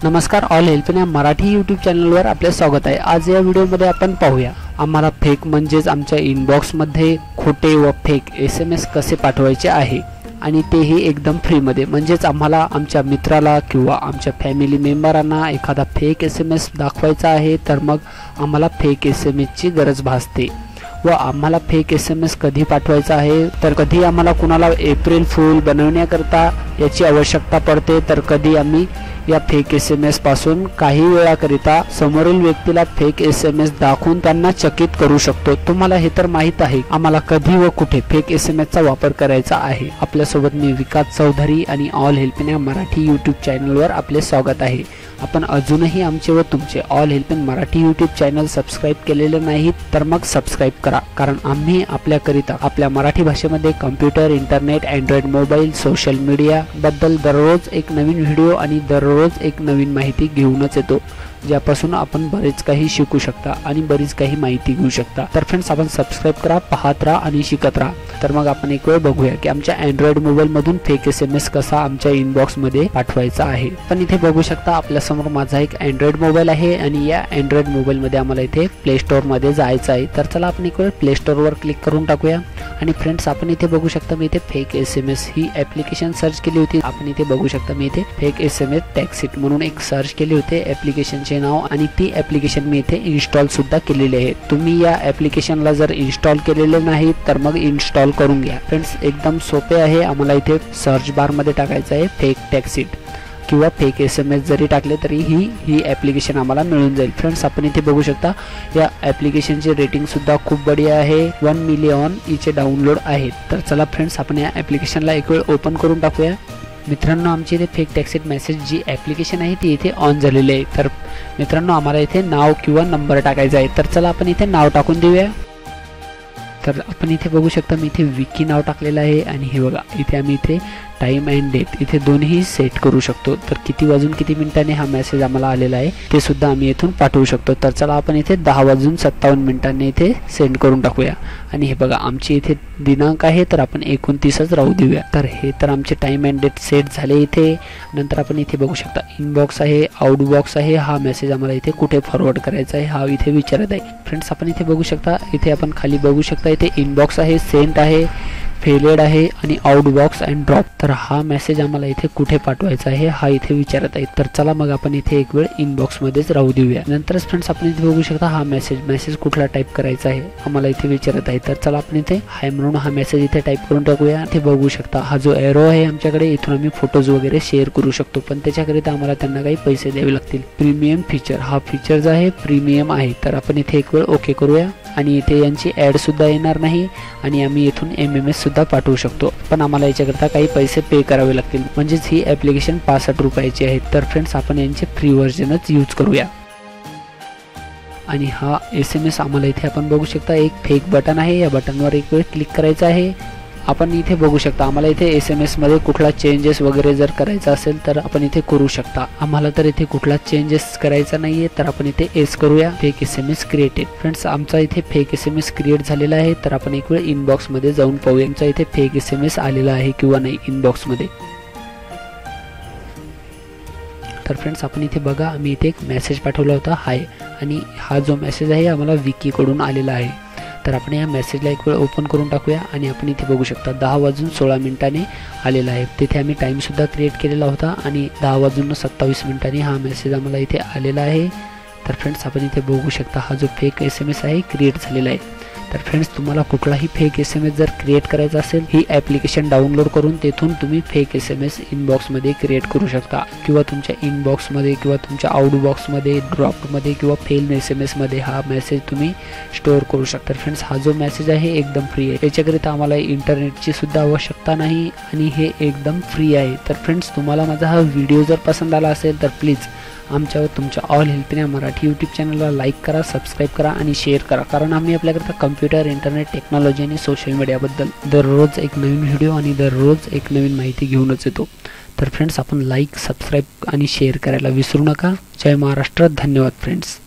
नमस्कार, all help in Marathi YouTube चॅनलवर आपले स्वागत आहे। आज या व्हिडिओमध्ये आपण पाहूया आम्हाला फेक म्हणजेच आमच्या इनबॉक्समध्ये खोटे व फेक SMS कसे पाठवायचे आहे आणि तेही एकदम फ्रीमध्ये। म्हणजेच आम्हाला आमच्या मित्राला किंवा आमच्या फॅमिली मेंबरांना एखादा फेक SMS दाखवायचा आहे तर मग आम्हाला फेक SMS ची गरज भासते व आम्हाला फेक SMS कधी पाठवायचा आहे तर कधी आम्हाला कुणाला एप्रिल फूल बनवण्याकरता याची आवश्यकता पडते तर कधी आम्ही या फेक SMS पासून काही वेळाकरिता समोरील व्यक्तीला फेक SMS दाखवून त्यांना चकित करू शकतो। तुम्हाला हे तर माहित आहे आम्हाला कधी व कुठे फेक SMS चा वापर करायचा आहे। आपल्यासोबत मी विकास चौधरी आणि all help in Marathi YouTube चॅनलवर आपले स्वागत आहे। आपण अजूनही आमचे व तुमचे all help in Marathi YouTube channel subscribe केलेले नाहीत तर मग सबस्क्राइब करा, कारण आम्ही आपल्याकरिता आपल्या मराठी भाषेमध्ये computer, internet, Android mobile, social media बद्दल दररोज एक नवीन व्हिडिओ आणि दररोज एक नवीन माहिती घेऊनच येतो, ज्यापासून आपण बरेच काही शिकू शकता आणि बरीच काही माहिती घेऊ शकता। तर फ्रेंड्स, आपण सबस्क्राइब करा, पाहत राहा आणि शिकत राहा। तर मग आपण एक वेळ बघूया की आमच्या अँड्रॉइड मोबाईल मधून फेक SMS कसा आमच्या इनबॉक्स मध्ये पाठवायचा आहे। पण इथे बघू शकता आपल्या समोर माझा एक अँड्रॉइड मोबाईल आहे आणि या अँड्रॉइड मोबाईल मध्ये आम्हाला इथे प्ले स्टोर मध्ये जायचं आहे। तर चला आपण एक वेळ प्ले स्टोर वर क्लिक करून टाकूया। आणि फ्रेंड्स, आपण इथे बघू शकता मी इथे फेक SMS ही ऍप्लिकेशन सर्च केली होती। आपण इथे बघू शकता मी इथे फेक SMS टॅक्सिट म्हणून एक सर्च केली होती ऍप्लिकेशनचे नाव, आणि ती ऍप्लिकेशन मी इथे इन्स्टॉल सुद्धा केलेली आहे। तुम्ही या ऍप्लिकेशनला जर इन्स्टॉल केलेले नाही तर मग इन्स्टॉल करून घ्या। फ्रेंड्स, एकदम सोपे आहे। आम्हाला इथे सर्च बार मध्ये टाकायचं आहे फेक टॅक्सिट किंवा फेक SMS जरी टाकले तरी ही ऍप्लिकेशन आम्हाला मिळून जाईल। फ्रेंड्स, आपण इथे बघू शकता या ऍप्लिकेशनची रेटिंग सुद्धा खूप बढिया आहे, 1 मिलियन इचे डाउनलोड आहेत। तर चला फ्रेंड्स, आपण या ऍप्लिकेशनला एक वेळ ओपन करून टाकूया। मित्रांनो, आमची इथे फेक टॅक्सिट मेसेज जी ऍप्लिकेशन आहे ती इथे ऑन झालेली आहे। तर मित्रांनो, आम्हाला इथे नाव किंवा नंबर टाकायचा आहे। तर चला आपण इथे नाव टाकून देऊया। तर आपण इथे बघू शकता मी इथे विकी नाव टाकलेलं आहे आणि हे बघा इथे आम्ही इथे टाइम अँड डेट इथे दोन्ही सेट करू शकतो। तर किती वाजून किती मिनिटांनी हा मेसेज आम्हाला आलेला आहे ते सुद्धा आम्ही इथून पाठवू शकतो। तर चला आपण इथे 10 वाजून 57 मिनिटांनी इथे सेंड करून टाकूया। आणि हे बघा आमची इथे दिनांक आहे तर आपण 29च राहू देऊया। तर हे तर आमचे टाइम अँड डेट सेट झाले इथे। नंतर आपण इथे बघू शकता इनबॉक्स आहे, आउटबॉक्स आहे, हा मेसेज आम्हाला इथे कुठे फॉरवर्ड करायचा आहे हा इथे विचारत आहे। फ्रेंड्स, आपण इथे बघू शकता इथे आपण खाली बघू शकता इथे इनबॉक्स आहे, सेंट आहे, फेलेड आहे आणि आउटबॉक्स अँड ड्रॉप। तर हा मेसेज आम्हाला इथे कुठे पाठवायचा आहे हा इथे विचारत आहे। तर चला मग आपण इथे एक वेळ इनबॉक्स मध्येच राहू देऊया। नंतरच फ्रेंड्स, आपण इथे बघू शकता हा मेसेज कुठला टाइप करायचा आहे आम्हाला इथे विचारत आहे। तर चला आपण इथे हाय म्हणून हा मेसेज इथे टाइप करून टाकूया। इथे बघू शकता हा जो एरो आहे आमच्याकडे, इथून आम्ही फोटोज वगैरे शेअर करू शकतो, पण त्याच्याकरिता आम्हाला त्यांना काही पैसे द्यावे लागतील। प्रीमियम फीचर, हा फीचर जो आहे प्रीमियम आहे। तर आपण इथे एक वेळ ओके करूया आणि इथे यांची ऍड सुद्धा येणार नाही आणि आम्ही इथून MMS सुद्धा पाठवू शकतो, पण आम्हाला याच्याकरता काही पैसे पे करावे लागतील। म्हणजेच ही ऍप्लिकेशन 65 रुपयाची आहे। तर फ्रेंड्स, आपण यांचे फ्री व्हर्जनच यूज करूया। आणि हा SMS आम्हाला इथे आपण बघू शकता एक फेक बटन आहे, या बटनवर एक वेळ क्लिक करायचं आहे। आपण इथे बघू शकता आम्हाला इथे SMS मध्ये कुठला चेंजेस वगैरे जर करायचा असेल तर आपण इथे करू शकता। आम्हाला तर इथे कुठला चेंजेस करायचा नाहीये तर आपण इथे एस करूया, फेक SMS क्रिएटेड। फ्रेंड्स, आमचा इथे फेक SMS क्रिएट झालेला आहे। तर आपण एक वेळ इनबॉक्स मध्ये जाऊन पाहूया आमचा इथे फेक SMS आलेला आहे किंवा नाही इनबॉक्स मध्ये। तर फ्रेंड्स, आपण इथे बघा आम्ही इथे एक मेसेज पाठवला होता हाय, आणि हा जो मेसेज आहे आम्हाला विकी कडून आलेला आहे। तर आपण या मेसेजला एक वेळ ओपन करून टाकूया आणि आपण इथे बघू शकता 10 वाजून 16 मिनिटांनी आलेला आहे। तिथे आम्ही टाइम सुद्धा क्रिएट केलेला होता आणि 10 वाजून 27 मिनिटांनी हा मेसेज आम्हाला इथे आलेला आहे। तर फ्रेंड्स, आपण इथे बघू शकता हा जो फेक SMS आहे क्रिएट झालेला आहे। तर फ्रेंड्स, तुम्हाला कुठलाही फेक SMS जर क्रिएट करायचा असेल ही ऍप्लिकेशन डाउनलोड करून तेथून तुम्ही फेक SMS इनबॉक्स मध्ये क्रिएट करू शकता, किंवा तुमच्या इनबॉक्स मध्ये किंवा तुमच्या आउटबॉक्स मध्ये, ड्रॉप मध्ये किंवा फेल SMS मध्ये हा मेसेज तुम्ही स्टोअर करू शकता। फ्रेंड्स, हा जो मेसेज आहे एकदम फ्री आहे, याच्याकरिता आम्हाला इंटरनेटची सुद्धा आवश्यकता नाही आणि हे एकदम फ्री आहे। तर फ्रेंड्स, तुम्हाला माझा हा व्हिडिओ जर पसंत आला असेल तर प्लीज आमच्या व तुमच्या all help in Marathi YouTube चॅनलला लाईक करा, सबस्क्राईब करा आणि शेअर करा, कारण आम्ही आपल्याकरता कम्प्युटर, इंटरनेट, टेक्नॉलॉजी आणि सोशल मीडियाबद्दल दररोज एक नवीन व्हिडिओ आणि दररोज एक नवीन माहिती घेऊनच येतो। तर फ्रेंड्स, आपण लाईक, सबस्क्राईब आणि शेअर करायला विसरू नका। जय महाराष्ट्र, धन्यवाद फ्रेंड्स।